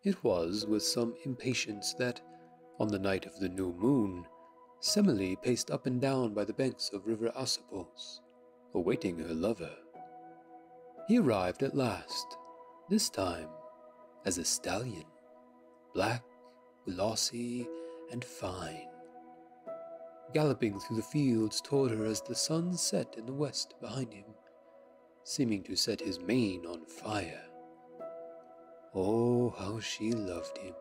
It was with some impatience that, on the night of the new moon, Semele paced up and down by the banks of River Asopos, awaiting her lover. He arrived at last, this time as a stallion, black, glossy, and fine, galloping through the fields toward her as the sun set in the west behind him, seeming to set his mane on fire. Oh, how she loved him!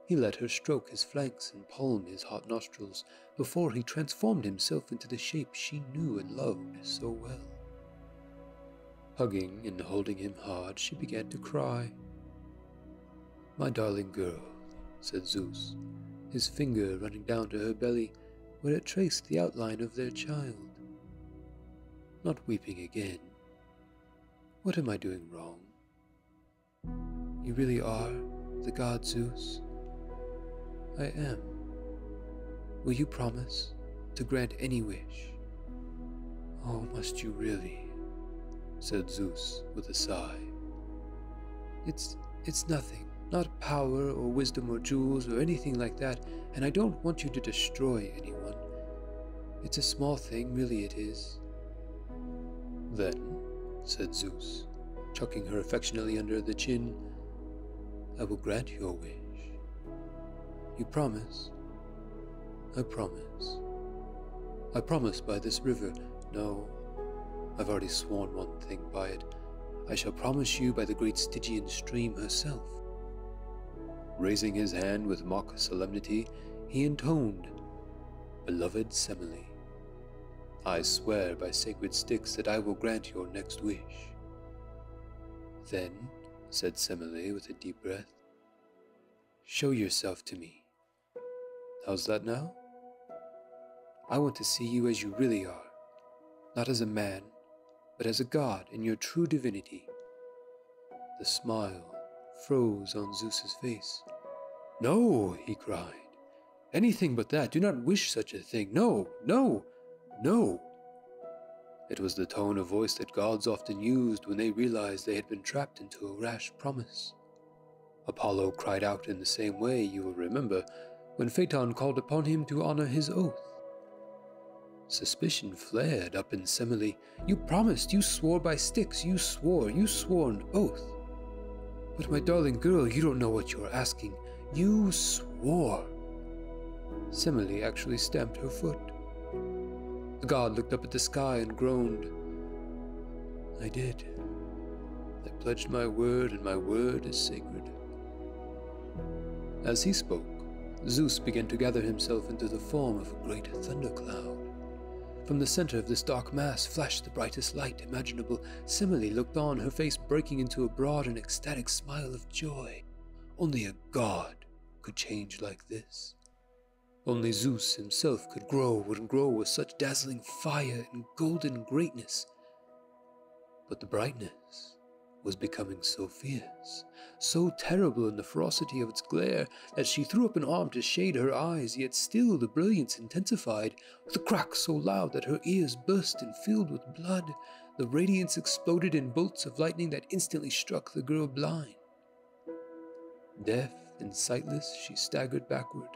He let her stroke his flanks and palm his hot nostrils before he transformed himself into the shape she knew and loved so well. Hugging and holding him hard, she began to cry. "My darling girl," said Zeus, his finger running down to her belly where it traced the outline of their child. Not weeping again. What am I doing wrong? You really are the god Zeus? I am. Will you promise to grant any wish? Oh, must you really? Said Zeus with a sigh. It's nothing, not power or wisdom or jewels or anything like that, and I don't want you to destroy anyone. It's a small thing, really it is. Then, said Zeus, chucking her affectionately under the chin, I will grant your wish. You promise? I promise. I promise by this river. No, I've already sworn one thing by it. I shall promise you by the great Stygian stream herself. Raising his hand with mock solemnity, he intoned, Beloved Semele, I swear by sacred Styx that I will grant your next wish. Then, said Semele with a deep breath, show yourself to me. How's that now? I want to see you as you really are, not as a man, but as a god in your true divinity. The smile froze on Zeus's face. No, he cried. Anything but that. Do not wish such a thing. No, no, no. It was the tone of voice that gods often used when they realized they had been trapped into a rash promise. Apollo cried out in the same way, you will remember, when Phaeton called upon him to honor his oath. Suspicion flared up in Semele. You promised, you swore by Styx, you swore an oath. But my darling girl, you don't know what you're asking. You swore. Semele actually stamped her foot. The god looked up at the sky and groaned. I did. I pledged my word, and my word is sacred. As he spoke, Zeus began to gather himself into the form of a great thundercloud. From the center of this dark mass flashed the brightest light imaginable. Semele looked on, her face breaking into a broad and ecstatic smile of joy. Only a god could change like this. Only Zeus himself could grow and grow with such dazzling fire and golden greatness. But the brightness was becoming so fierce, so terrible in the ferocity of its glare, that she threw up an arm to shade her eyes, yet still the brilliance intensified. With a crack so loud that her ears burst and filled with blood, the radiance exploded in bolts of lightning that instantly struck the girl blind. Deaf and sightless, she staggered backward,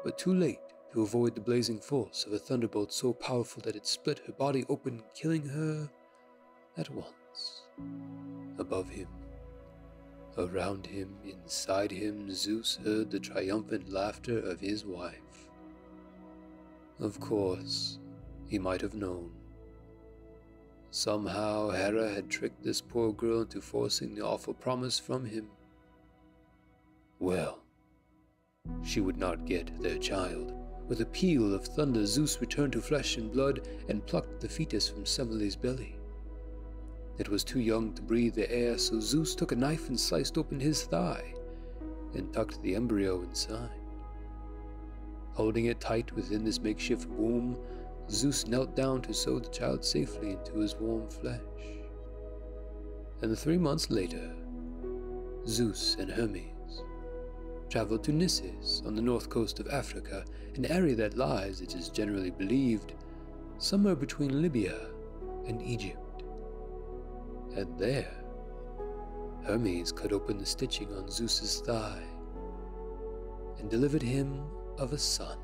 but too late to avoid the blazing force of a thunderbolt so powerful that it split her body open, killing her at once. Above him, around him, inside him, Zeus heard the triumphant laughter of his wife. Of course, he might have known. Somehow Hera had tricked this poor girl into forcing the awful promise from him. Well, she would not get their child. With a peal of thunder, Zeus returned to flesh and blood and plucked the fetus from Semele's belly. It was too young to breathe the air, so Zeus took a knife and sliced open his thigh and tucked the embryo inside. Holding it tight within this makeshift womb, Zeus knelt down to sew the child safely into his warm flesh. And 3 months later, Zeus and Hermes traveled to Nissus on the north coast of Africa, an area that lies, it is generally believed, somewhere between Libya and Egypt. And there, Hermes cut open the stitching on Zeus's thigh and delivered him of a son.